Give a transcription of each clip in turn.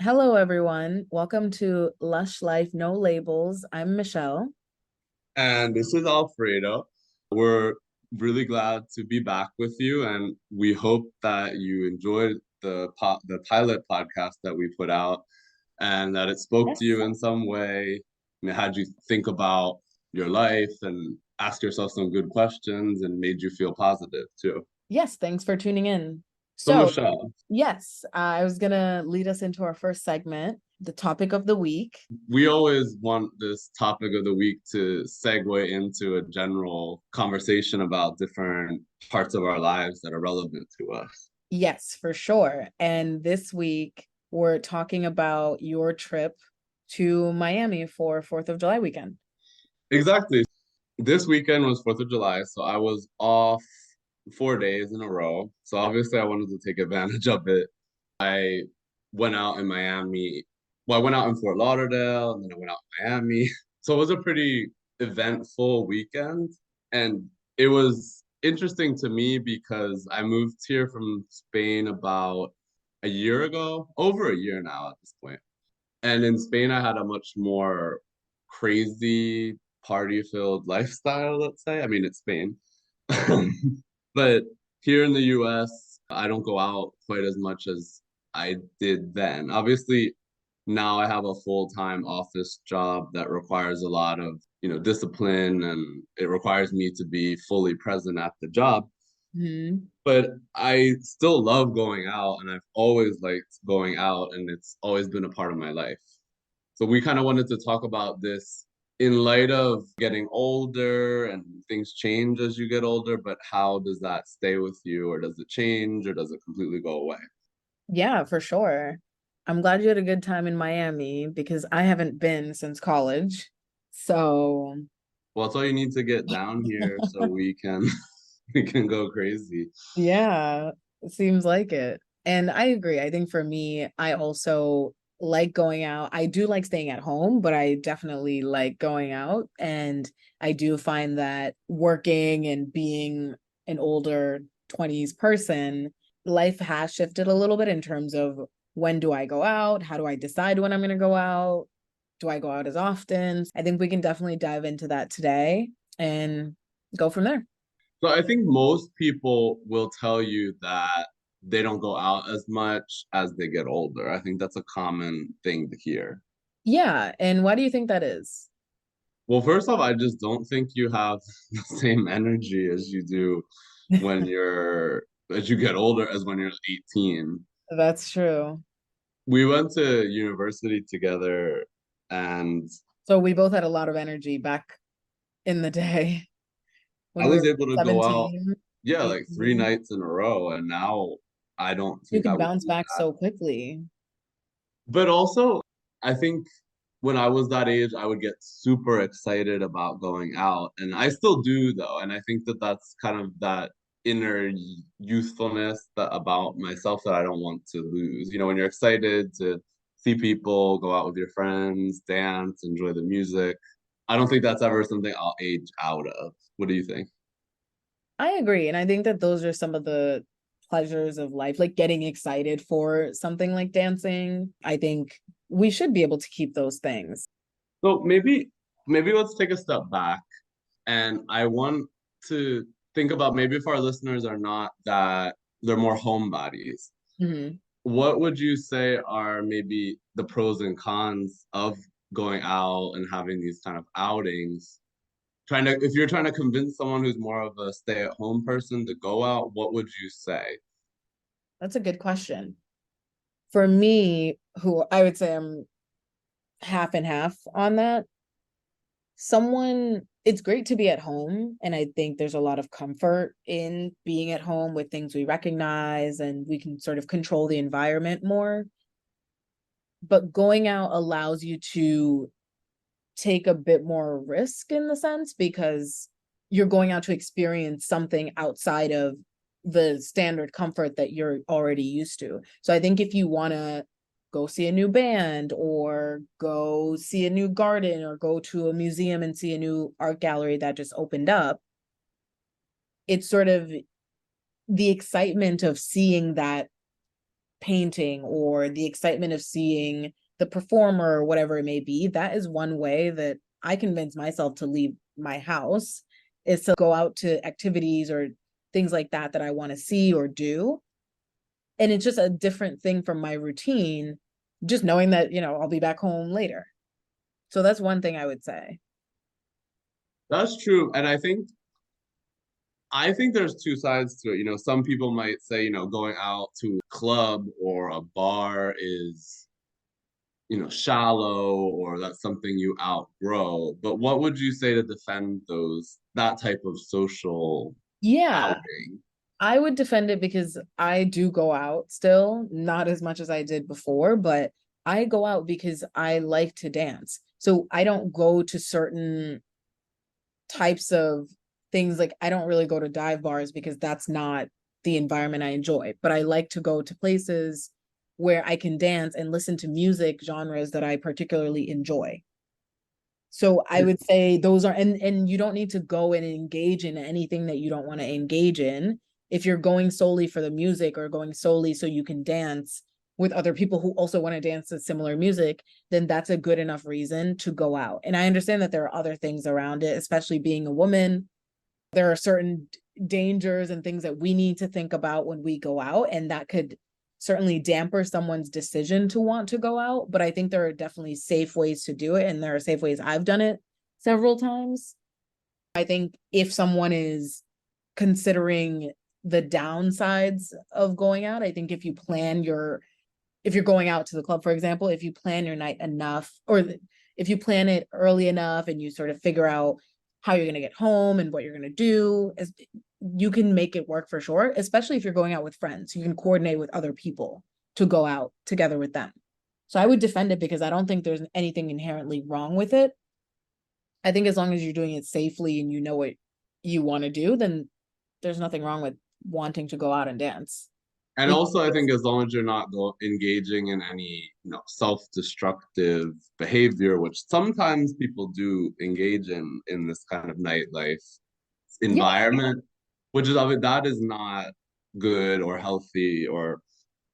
Hello, everyone. Welcome to Lush Life No Labels. I'm Michelle. And this is Alfredo. We're really glad to be back with you, and we hope that you enjoyed the pilot podcast that we put out, and that it spoke to Yes. you in some way, and it had you think about your life and ask yourself some good questions, and made you feel positive too. Yes, thanks for tuning in. So, So, Michelle, yes, I was going to lead us into our first segment, the topic of the week. we always want this topic of the week to segue into a general conversation about different parts of our lives that are relevant to us. Yes, for sure. And this week, we're talking about your trip to Miami for 4th of July weekend. Exactly. This weekend was 4th of July, so I was off 4 days in a row. So obviously I wanted to take advantage of it. I went out in Miami. Well, I went out in Fort Lauderdale and then I went out in Miami. So it was a pretty eventful weekend. And it was interesting to me because I moved here from Spain about a year ago, over a year now at this point. And in Spain, I had a much more crazy party-filled lifestyle, let's say. I mean, it's Spain. But here in the US, I don't go out quite as much as I did then. Obviously, now I have a full-time office job that requires a lot of, discipline, and it requires me to be fully present at the job. Mhm. But I still love going out, and I've always liked going out, and it's always been a part of my life. So we kind of wanted to talk about this in light of getting older and things change as you get older, but how does that stay with you, or does it change, or does it completely go away? Yeah, for sure. I'm glad you had a good time in Miami because I haven't been since college. So, Well, it's all you need to get down here so we can we can go crazy. yeah, it seems like it. And I agree. I think for me, I also like going out. I do like staying at home, but I definitely like going out. And I do find that working and being an older 20s person, life has shifted a little bit in terms of when do I go out? How do I decide when I'm going to go out? Do I go out as often? I think we can definitely dive into that today and go from there. So I think most people will tell you that they don't go out as much as they get older. I think that's a common thing to hear. Yeah. And why do you think that is? Well, first off, I just don't think you have the same energy as you do when as you get older as when you're 18. That's true. We went to university together, and So we both had a lot of energy back in the day I when we was were able to go out, 17, yeah, like 18. 3 nights in a row, and now I don't You think I can would bounce do back that. so quickly. But also, I think when I was that age, I would get super excited about going out, and I still do though. And I think that that's kind of that inner youthfulness about myself that I don't want to lose. When you're excited to see people, go out with your friends, dance, enjoy the music. I don't think that's ever something I'll age out of. What do you think? I agree. And I think that those are some of the pleasures of life, like getting excited for something like dancing. I think we should be able to keep those things. So maybe let's take a step back, and I want to think about, maybe if our listeners are not that, they're more homebodies. Mhm. What would you say are maybe the pros and cons of going out and having these kind of outings? If you're trying to convince someone who's more of a stay-at-home person to go out, what would you say? That's a good question. For me, who I would say I'm half and half on that, it's great to be at home, and I think there's a lot of comfort in being at home with things we recognize and we can sort of control the environment more, but going out allows you to take a bit more risk in the sense because you're going out to experience something outside of the standard comfort that you're already used to. So I think if you want to go see a new band or go see a new garden or go to a museum and see a new art gallery that just opened up, it's sort of the excitement of seeing that painting or the excitement of seeing the performer or whatever it may be, that is one way that I convince myself to leave my house, is to go out to activities or things like that that I want to see or do. And it's just a different thing from my routine, just knowing that, I'll be back home later. So that's one thing I would say. That's true. And I think there's two sides to it. Some people might say, going out to a club or a bar is, shallow or that's something you outgrow. But what would you say to defend that type of social Yeah, outing? I would defend it because I do go out still, not as much as I did before, but I go out because I like to dance. So I don't go to certain types of things. Like I don't really go to dive bars because that's not the environment I enjoy, but I like to go to places where I can dance and listen to music genres that I particularly enjoy. So I would say those are, and you don't need to go and engage in anything that you don't want to engage in. If you're going solely for the music or going solely so you can dance with other people who also want to dance to similar music, then that's a good enough reason to go out. And I understand that there are other things around it, especially being a woman. There are certain dangers and things that we need to think about when we go out, and that could certainly damper someone's decision to want to go out. But I think there are definitely safe ways to do it, and there are safe ways. I've done it several times. I think if someone is considering the downsides of going out, I think if you're going out to the club, for example, if you plan your night enough, or if you plan it early enough and you sort of figure out how you're going to get home and what you're going to do, you can make it work for sure, especially if you're going out with friends. You can coordinate with other people to go out together with them. So I would defend it because I don't think there's anything inherently wrong with it. I think as long as you're doing it safely and you know what you want to do, then there's nothing wrong with wanting to go out and dance. And Because also, I think as long as you're not engaging in any, self-destructive behavior, which sometimes people do engage in this kind of nightlife yeah. environment, which is, I mean, that is not good or healthy or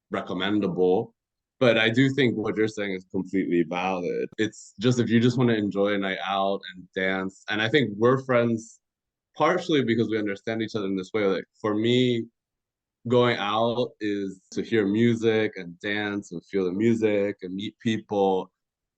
recommendable. But I do think what you're saying is completely valid. It's just if you just want to enjoy a night out and dance, and I think we're friends partially because we understand each other in this way. Like for me, going out is to hear music and dance and feel the music and meet people.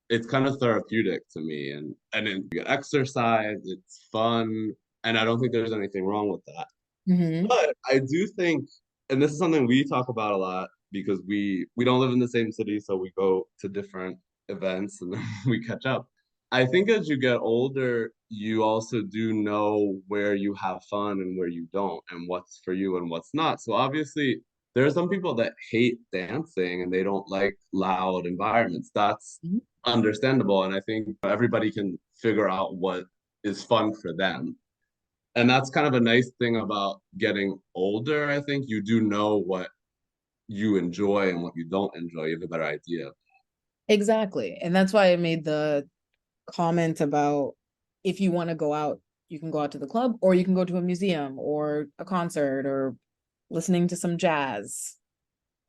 It's kind of therapeutic to me, and then you get exercise, it's fun, and I don't think there's anything wrong with that. Mm-hmm. But I do think, and this is something we talk about a lot because we don't live in the same city, so we go to different events and then we catch up. I think as you get older, you also do know where you have fun and where you don't, and what's for you and what's not. So obviously, there are some people that hate dancing and they don't like loud environments. That's understandable, and I think everybody can figure out what is fun for them. And that's kind of a nice thing about getting older. I think you do know what you enjoy and what you don't enjoy. You have a better idea. Exactly. And that's why I made the comment about if you want to go out, you can go out to the club or you can go to a museum or a concert or listening to some jazz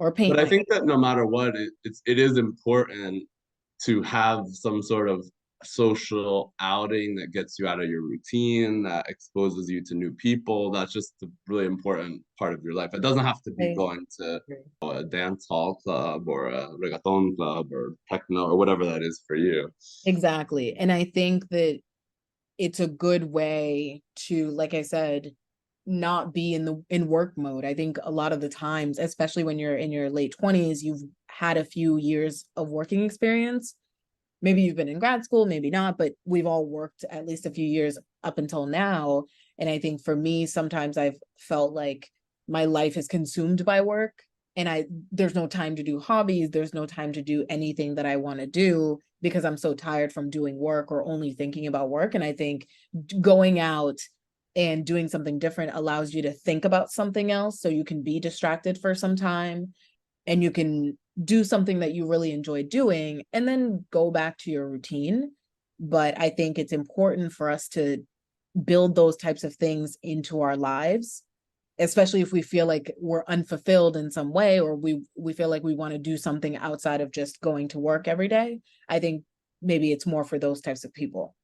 or But I painting. think that no matter what, it is important to have some sort of social outing that gets you out of your routine, that exposes you to new people. That's just a really important part of your life. It doesn't have to be I going to agree. a dance hall club or a reggaeton club or techno or whatever that is for you. Exactly. And I think that it's a good way to, like I said, not be in work mode. I think a lot of the times, especially when you're in your late 20s, you've had a few years of working experience. Maybe you've been in grad school, maybe not, but we've all worked at least a few years up until now. And I think for me, sometimes I've felt like my life is consumed by work, and there's no time to do hobbies, there's no time to do anything that I want to do because I'm so tired from doing work or only thinking about work. And I think going out and doing something different allows you to think about something else so you can be distracted for some time and you can do something that you really enjoy doing and then go back to your routine. But I think it's important for us to build those types of things into our lives especially if we feel like we're unfulfilled in some way, or we feel like we want to do something outside of just going to work every day. I think maybe it's more for those types of people.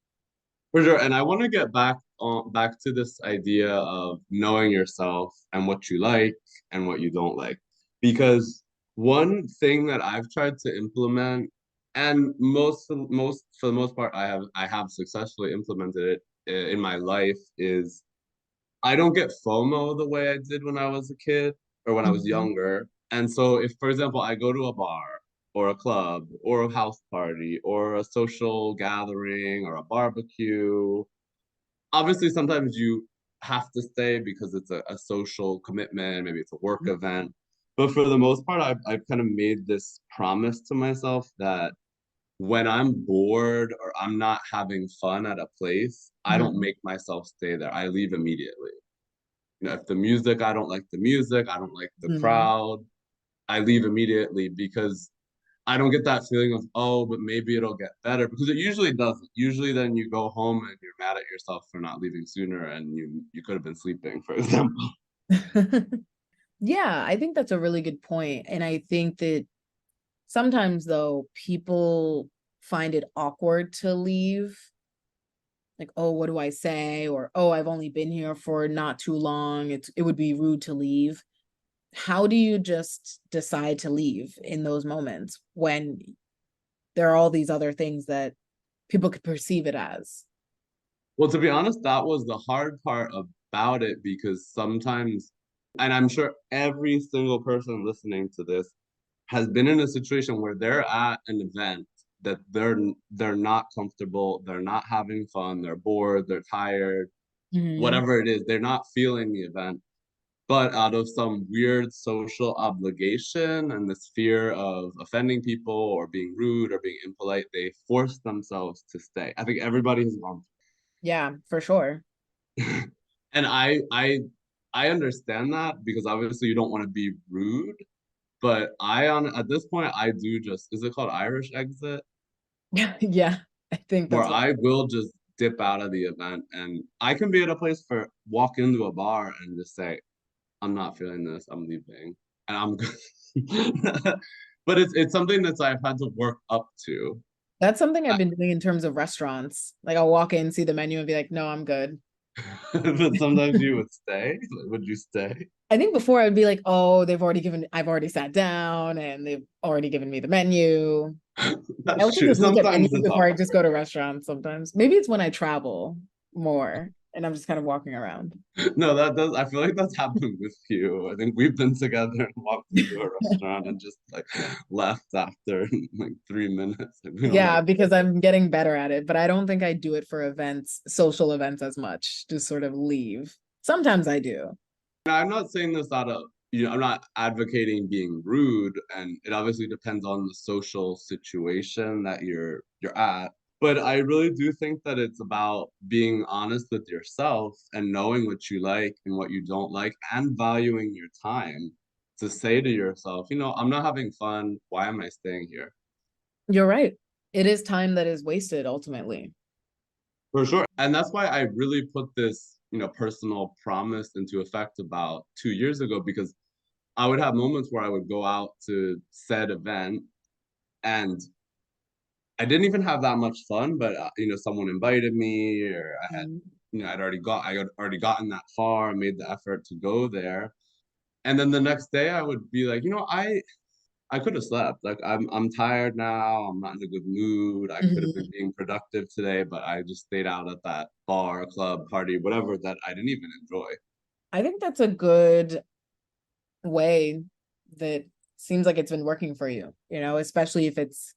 For sure. And I want to get back to this idea of knowing yourself and what you like and what you don't like. Because one thing that I've tried to implement, and most for the most part I have successfully implemented it in my life, is I don't get FOMO the way I did when I was a kid or when I was Mhm. younger. And so if, for example, I go to a bar or a club or a house party or a social gathering or a barbecue, obviously sometimes you have to stay because it's a social commitment, maybe it's a work event. But for the most part, I've kind of made this promise to myself that when I'm bored or I'm not having fun at a place, I don't Mhm. make myself stay there. I leave immediately. If the music, I don't like the music, I don't like the Mhm. crowd, I leave immediately because I don't get that feeling of, oh, but maybe it'll get better because it usually doesn't. Usually then you go home and you're mad at yourself for not leaving sooner and you could have been sleeping, for example. Yeah, I think that's a really good point. And I think that sometimes, though, people find it awkward to leave. Like, oh, what do I say? Or, oh, I've only been here for not too long. It would be rude to leave. How do you just decide to leave in those moments when there are all these other things that people could perceive it as? Well, to be honest, that was the hard part about it because sometimes, and I'm sure every single person listening to this has been in a situation where they're at an event that they're not comfortable, they're not having fun, they're bored, they're tired, Mhm. whatever it is, they're not feeling the event. But out of some weird social obligation and this fear of offending people or being rude or being impolite, they force themselves to stay. I think everybody has gone Yeah, for sure. through. And I understand that because obviously you don't want to be rude, but I on at this point I do just, is it called Irish exit? Yeah, I think Where that's what. I will just dip out of the event and I can be at a place for walk into a bar and just say, I'm not feeling this. I'm leaving, and I'm good. But it's something that I've had to work up to. That's something I've been doing in terms of restaurants. Like I'll walk in, see the menu, and be like, "No, I'm good." But sometimes you would stay. Like, would you stay? I think before I'd be like, "Oh, I've already sat down, and they've already given me the menu." I That's would true. just look at Sometimes menus it's before I hard. just go to restaurants sometimes. Maybe it's when I travel more and I'm just kind of walking around. No, that does. I feel like that's happened with you. I think we've been together and walked into a restaurant and just like left after like 3 minutes. Like, we don't Yeah, like because I'm getting better at it, but I don't think I do it for events, social events as much. Just sort of leave. Sometimes I do. I'm not saying this out of, I'm not advocating being rude, and it obviously depends on the social situation that you're at. But I really do think that it's about being honest with yourself and knowing what you like and what you don't like and valuing your time to say to yourself, I'm not having fun. Why am I staying here? You're right. It is time that is wasted ultimately. For sure. And that's why I really put this, personal promise into effect about 2 years ago because I would have moments where I would go out to said event and I didn't even have that much fun, but someone invited me or Mhm. I had already gotten that far and made the effort to go there. And then the next day I would be like, I could have slept. Like I'm tired now. I'm not in a good mood. I could have been Mhm. being productive today, but I just stayed out at that bar, club, party, whatever that I didn't even enjoy. I think that's a good way that seems like it's been working for you, especially if it's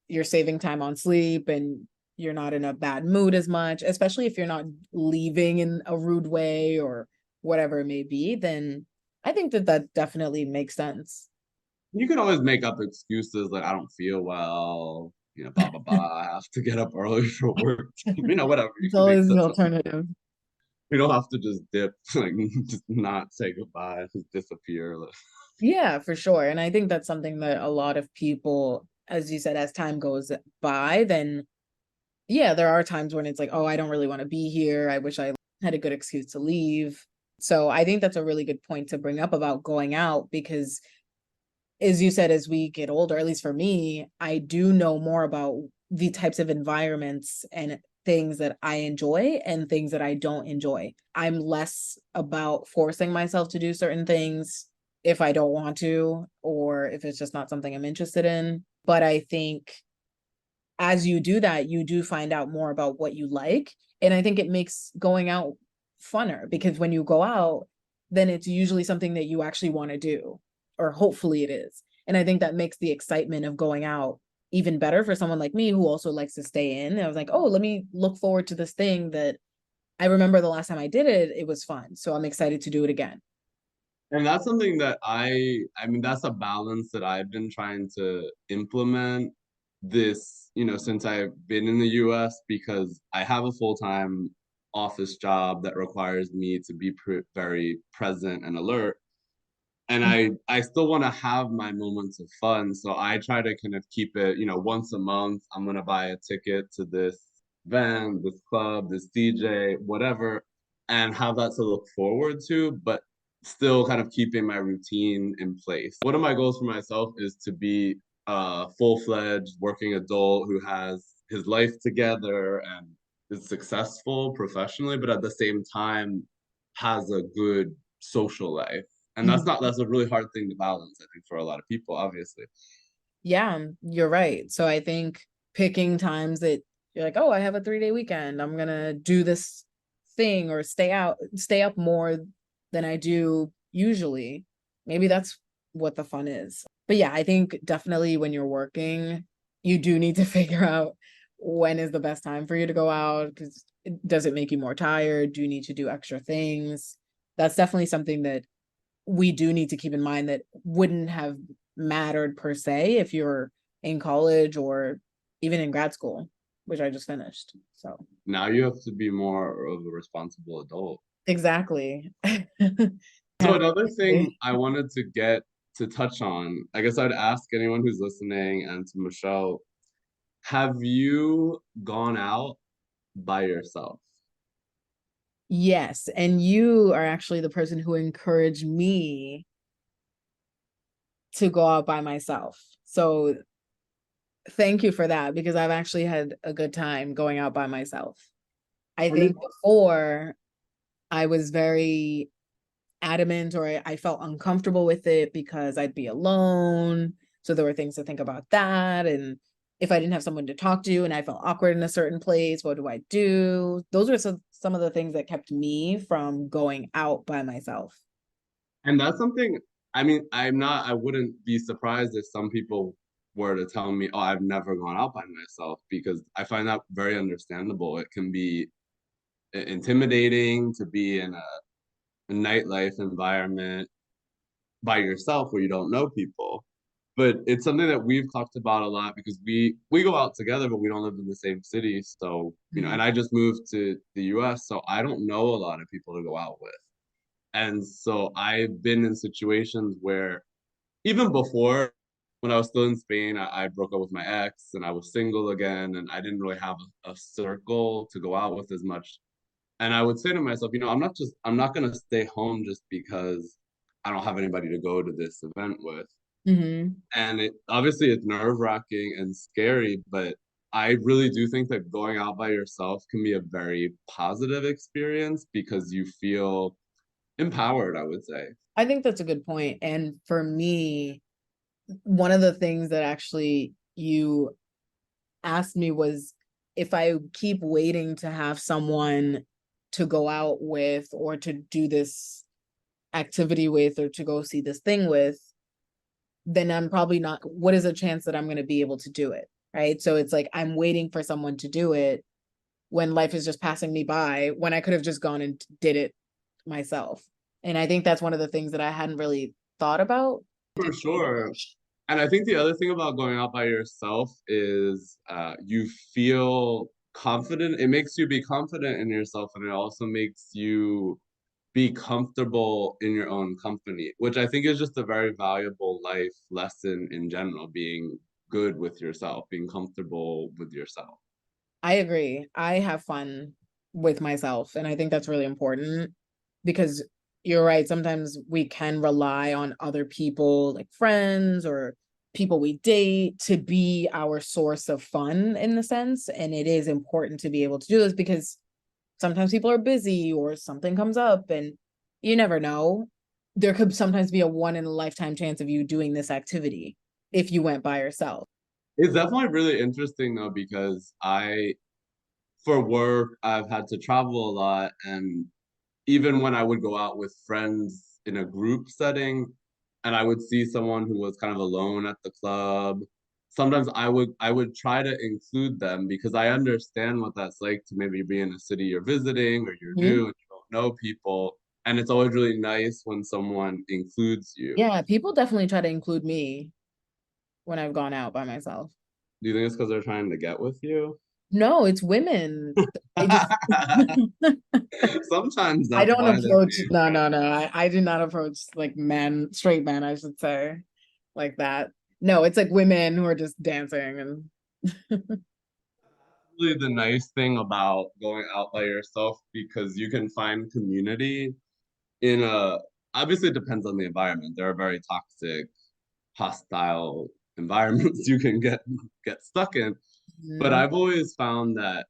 you're saving time on sleep and you're not in a bad mood as much, especially if you're not leaving in a rude way or whatever it may be, then I think that that definitely makes sense. You can always make up excuses like I don't feel well, blah blah blah. I have to get up early for work. Whatever. You It's can make always an such. alternative. You don't have to just dip, like just not say goodbye, just disappear. Like, Yeah, for sure. And I think that's something that a lot of people, as you said, as time goes by, then yeah, there are times when it's like, oh, I don't really want to be here. I wish I had a good excuse to leave. So I think that's a really good point to bring up about going out because, as you said, as we get older, at least for me, I do know more about the types of environments and things that I enjoy and things that I don't enjoy. I'm less about forcing myself to do certain things if I don't want to, or if it's just not something I'm interested in. But I think as you do that, you do find out more about what you like. And I think it makes going out funner because when you go out, then it's usually something that you actually want to do, or hopefully it is. And I think that makes the excitement of going out even better for someone like me who also likes to stay in. I was like, oh, let me look forward to this thing that I remember the last time I did it, it was fun. So I'm excited to do it again. And that's something that I mean, that's a balance that I've been trying to implement this, since I've been in the US because I have a full-time office job that requires me to be very present and alert. And I still want to have my moments of fun. So I try to kind of keep it, once a month, I'm gonna buy a ticket to this event, this club, this DJ, whatever, and have that to look forward to, but still kind of keeping my routine in place. One of my goals for myself is to be a full-fledged working adult who has his life together and is successful professionally, but at the same time has a good social life. And Mhm. that's a really hard thing to balance, I think, for a lot of people, obviously. Yeah, you're right. So I think picking times that you're like, oh, I have a 3-day weekend. I'm gonna do this thing or stay up more than I do usually. Maybe that's what the fun is. But yeah, I think definitely when you're working, you do need to figure out when is the best time for you to go out because does it make you more tired? Do you need to do extra things? That's definitely something that we do need to keep in mind that wouldn't have mattered per se if you're in college or even in grad school, which I just finished. So Now you have to be more of a responsible adult. exactly. So Have another thing I wanted to get to touch on, I guess I'd ask anyone who's listening and to Michelle, have you gone out by yourself? yes, and you are actually the person who encouraged me to go out by myself. So thank you for that because I've actually had a good time going out by myself. I And it, think before I was very adamant or I felt uncomfortable with it because I'd be alone. So there were things to think about that. And if I didn't have someone to talk to and I felt awkward in a certain place, what do I do? Those were some of the things that kept me from going out by myself. and that's something, I mean, I wouldn't be surprised if some people were to tell me, oh, I've never gone out by myself because I find that very understandable. It can be intimidating to be in a nightlife environment by yourself where you don't know people. But it's something that we've talked about a lot because we go out together, but we don't live in the same city. So, Mhm. and I just moved to the US, so I don't know a lot of people to go out with. And so I've been in situations where even before when I was still in Spain, I broke up with my ex and I was single again and I didn't really have a circle to go out with as much. And I would say to myself, I'm not gonna stay home just because I don't have anybody to go to this event with. Mhm. And obviously it's nerve-wracking and scary, but I really do think that going out by yourself can be a very positive experience because you feel empowered, I would say. I think that's a good point. And for me, one of the things that actually you asked me was if I keep waiting to have someone to go out with or to do this activity with or to go see this thing with, then I'm probably not, what is a chance that I'm going to be able to do it? Right. So it's like I'm waiting for someone to do it when life is just passing me by when I could have just gone and did it myself. And I think that's one of the things that I hadn't really thought about. For sure. And I think the other thing about going out by yourself is you feel confident. It makes you be confident in yourself, and it also makes you be comfortable in your own company, which I think is just a very valuable life lesson in general, being good with yourself, being comfortable with yourself. I agree. I have fun with myself. And I think that's really important because you're right. Sometimes we can rely on other people, like friends or people we date, to be our source of fun in the sense. And it is important to be able to do this because sometimes people are busy or something comes up and you never know. There could sometimes be a one in a lifetime chance of you doing this activity if you went by yourself. It's definitely really interesting though, because for work, I've had to travel a lot. And even when I would go out with friends in a group setting and I would see someone who was kind of alone at the club, sometimes I would try to include them because I understand what that's like to maybe be in a city you're visiting or you're Mhm. new and you don't know people. And it's always really nice when someone includes you. Yeah, people definitely try to include me when I've gone out by myself. Do you think it's because they're trying to get with you? No, it's women. I just Sometimes I that's don't why they're approach, being no, friends. no, no. I do not approach like men, straight men, I should say, like that. No, it's like women who are just dancing and Really the nice thing about going out by yourself because you can find community in a obviously it depends on the environment. There are very toxic, hostile environments you can get stuck in. But Mhm. I've always found that,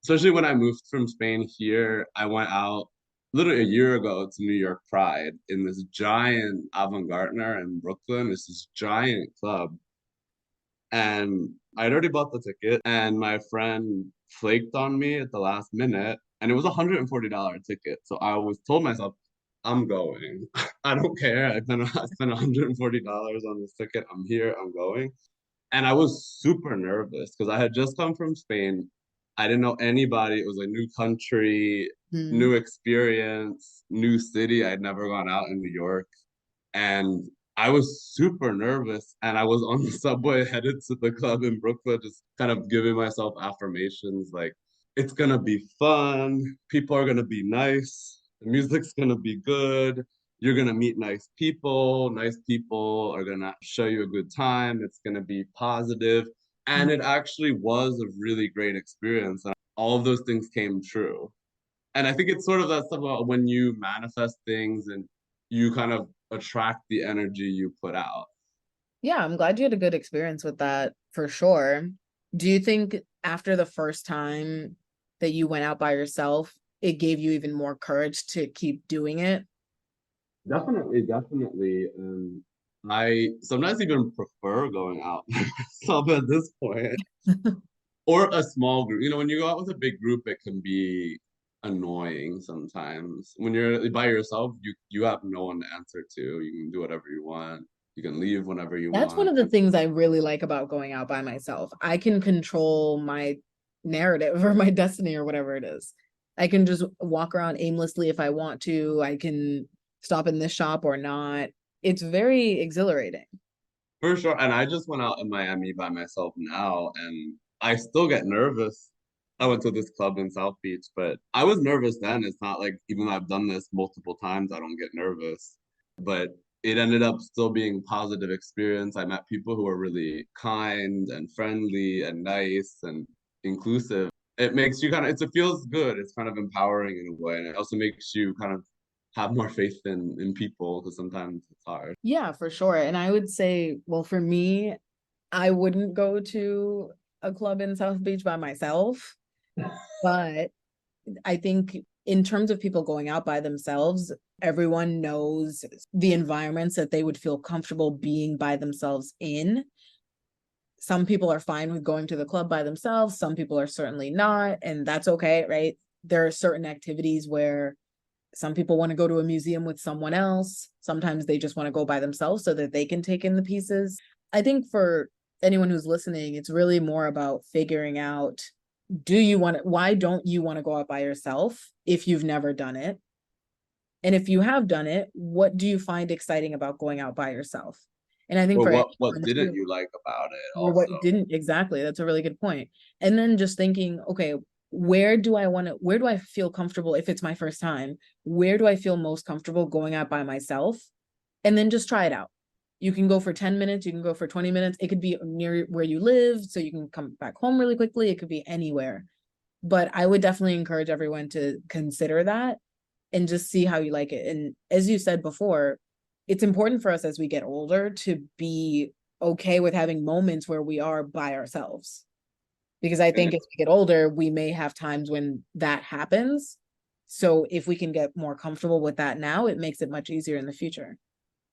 especially when I moved from Spain here, I went out literally a year ago to New York Pride in this giant avant-garde in Brooklyn. It's this giant club. And I'd already bought the ticket, and my friend flaked on me at the last minute, and it was a $140 ticket. So I was told myself, I'm going. I don't care. I spent $140 on this ticket. I'm here. I'm going. And I was super nervous because I had just come from Spain. I didn't know anybody. It was a new country, Mhm. new experience, new city. I'd never gone out in New York. And I was super nervous. And I was on the subway headed to the club in Brooklyn, just kind of giving myself affirmations like, it's going to be fun. People are going to be nice. The music's going to be good. You're going to meet nice people. Nice people are going to show you a good time. It's going to be positive. And it actually was a really great experience. And all of those things came true. And I think it's sort of that stuff about when you manifest things and you kind of attract the energy you put out. Yeah, I'm glad you had a good experience with that for sure. Do you think after the first time that you went out by yourself, it gave you even more courage to keep doing it? Definitely, definitely. I sometimes even prefer going out by myself at this point, or a small group. You know, when you go out with a big group, it can be annoying sometimes. When you're by yourself, you have no one to answer to. You can do whatever you want. You can leave whenever you That's one want. of the things I really like about going out by myself. I can control my narrative or my destiny or whatever it is. I can just walk around aimlessly if I want to. I can stop in this shop or not. It's very exhilarating. For sure. And I just went out in Miami by myself now, and I still get nervous. I went to this club in South Beach, but I was nervous then. It's not like even though I've done this multiple times, I don't get nervous. But it ended up still being a positive experience. I met people who are really kind and friendly and nice and inclusive. It makes you kind of, it feels good. It's kind of empowering in a way. And it also makes you kind of have more faith in people because sometimes it's hard. Yeah, for sure. And I would say, well, for me, I wouldn't go to a club in South Beach by myself, but I think in terms of people going out by themselves, everyone knows the environments that they would feel comfortable being by themselves in. Some people are fine with going to the club by themselves, some people are certainly not, and that's okay, right? There are certain activities where some people want to go to a museum with someone else. Sometimes they just want to go by themselves so that they can take in the pieces. I think for anyone who's listening, it's really more about figuring out, do you want to, why don't you want to go out by yourself if you've never done it? And if you have done it, what do you find exciting about going out by yourself? And I think Or for what anyone didn't too, you like about it or also? what didn't exactly, that's a really good point. And then just thinking, okay, where do I feel comfortable if it's my first time? Where do I feel most comfortable going out by myself? And then just try it out. You can go for 10 minutes, you can go for 20 minutes. It could be near where you live, so you can come back home really quickly. It could be anywhere. But I would definitely encourage everyone to consider that. and just see how you like it. And as you said before, it's important for us as we get older to be okay with having moments where we are by ourselves. Because I think as we get older, we may have times when that happens. So if we can get more comfortable with that now, it makes it much easier in the future.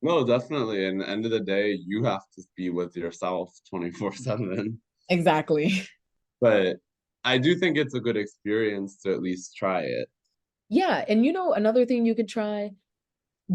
No, definitely. And the end of the day, you have to be with yourself 24/7. Exactly. But I do think it's a good experience to at least try it. Yeah. And another thing you could try,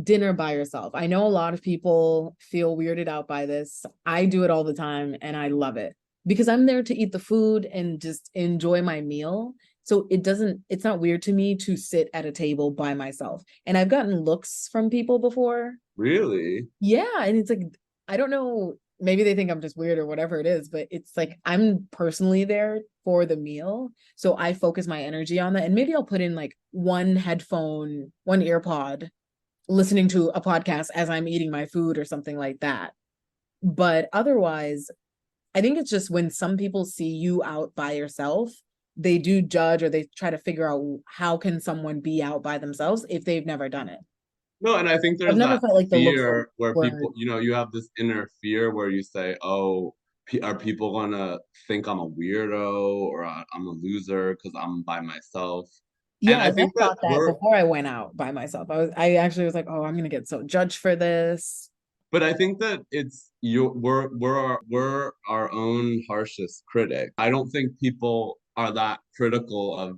dinner by yourself. I know a lot of people feel weirded out by this. I do it all the time and I love it because I'm there to eat the food and just enjoy my meal. So it's not weird to me to sit at a table by myself. And I've gotten looks from people before. Really? Yeah. And it's like, I don't know, maybe they think I'm just weird or whatever it is, but it's like I'm personally there for the meal. So I focus my energy on that. And maybe I'll put in like one headphone, one earpod listening to a podcast as I'm eating my food or something like that. But otherwise, I think it's just when some people see you out by yourself, they do judge or they try to figure out how can someone be out by themselves if they've never done it. No, and I think I've there's never that felt like the looks fear where were, people, you have this inner fear where you say, oh, are people gonna think I'm a weirdo or I'm a loser because I'm by myself? And I yes, I think that thought that before I went out by myself. I actually was like, oh, I'm gonna get so judged for this. but I think that we're our own harshest critic. I don't think people are that critical of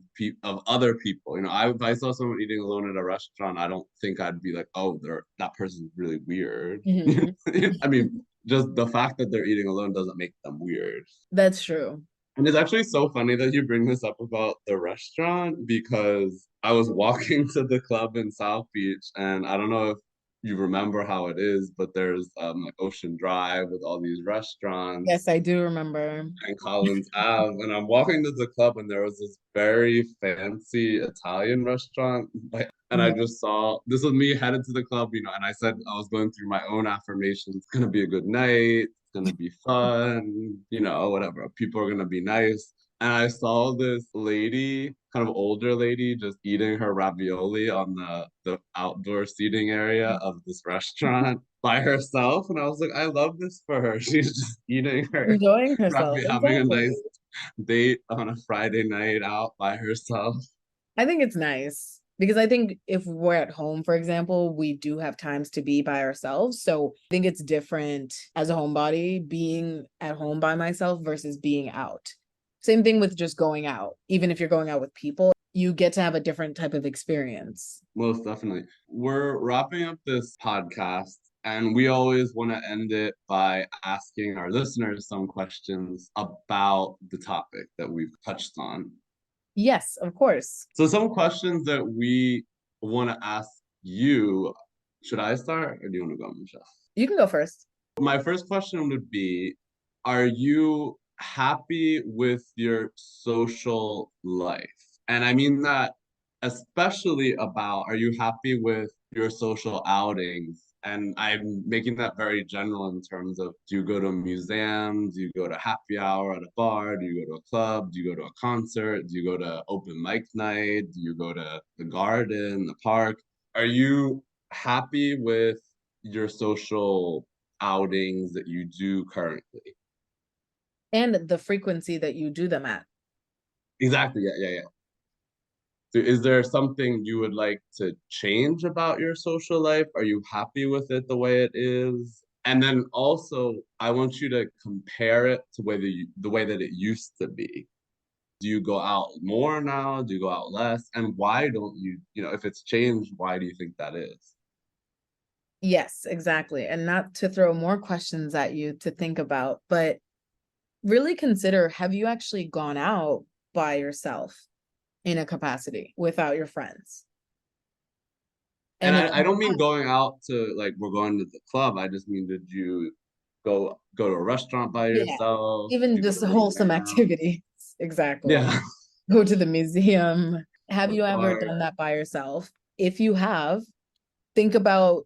other people. If I saw someone eating alone at a restaurant, I don't think I'd be like, oh, that person's really weird. Mhm. I mean, just the fact that they're eating alone doesn't make them weird. That's true. And it's actually so funny that you bring this up about the restaurant because I was walking to the club in South Beach, and I don't know if you remember how it is, but there's like Ocean Drive with all these restaurants Yes, I do remember. and Collins Ave, and I'm walking to the club, and there was this very fancy Italian restaurant, and I Mhm. just saw this was me headed to the club, and I said I was going through my own affirmations. It's gonna be a good night. It's gonna be fun. Whatever. People are gonna be nice. And I saw this lady, kind of older lady, just eating her ravioli on the outdoor seating area of this restaurant by herself. And I was like, I love this for her. She's just eating her Enjoying herself. having a Exactly. nice date on a Friday night out by herself. I think it's nice because I think if we're at home, for example, we do have times to be by ourselves. So I think it's different as a homebody being at home by myself versus being out. Same thing with just going out. Even if you're going out with people, you get to have a different type of experience. Most definitely. We're wrapping up this podcast, and we always want to end it by asking our listeners some questions about the topic that we've touched on. Yes, of course. So, some questions that we want to ask you. Should I start, or do you want to go, Michelle? You can go first. My first question would be, are you happy with your social life? And I mean that especially about, are you happy with your social outings? And I'm making that very general in terms of, do you go to a museum? Do you go to happy hour at a bar? Do you go to a club? Do you go to a concert? Do you go to open mic night? Do you go to the garden, the park? Are you happy with your social outings that you do currently? And the frequency that you do them at. Exactly. Yeah, yeah, yeah. So is there something you would like to change about your social life? Are you happy with it the way it is? And then also, I want you to compare it to the way that it used to be. Do you go out more now? Do you go out less? And why don't if it's changed, why do you think that is? Yes, exactly. And not to throw more questions at you to think about, but really consider, have you actually gone out by yourself in a capacity without your friends? And And if I you don't mean have, going out to like we're going to the club. I just mean, did you go to a restaurant by yeah, yourself? even Do you go just to a wholesome museum? activities. Exactly. Yeah, Go to the museum. Have the you ever park. done that by yourself? If you have, think about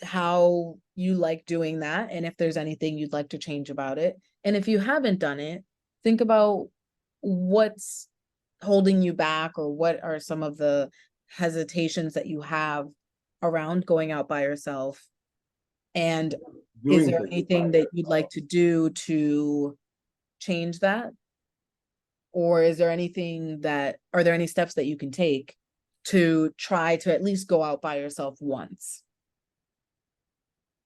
how you like doing that and if there's anything you'd like to change about it. And if you haven't done it, think about what's holding you back or what are some of the hesitations that you have around going out by yourself? And is Doing there things by anything that you'd like yourself. to do to change that? Or is there anything that, are there any steps that you can take to try to at least go out by yourself once?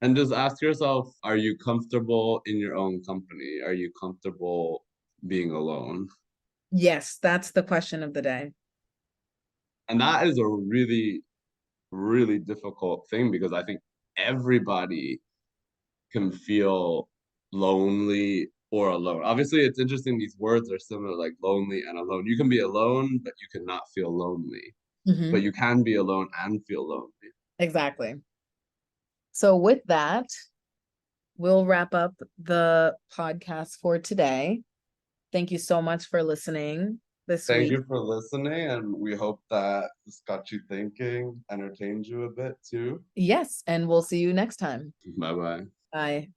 And just ask yourself, are you comfortable in your own company? Are you comfortable being alone? Yes, that's the question of the day. And that is a really, really difficult thing because I think everybody can feel lonely or alone. Obviously, it's interesting, these words are similar, like lonely and alone. You can be alone, but you cannot feel lonely. But Mhm. you can be alone and feel lonely. Exactly. So with that, we'll wrap up the podcast for today. Thank you so much for listening this Thank week. you for listening, and we hope that this got you thinking, entertained you a bit too. Yes, and we'll see you next time. Bye bye. Bye.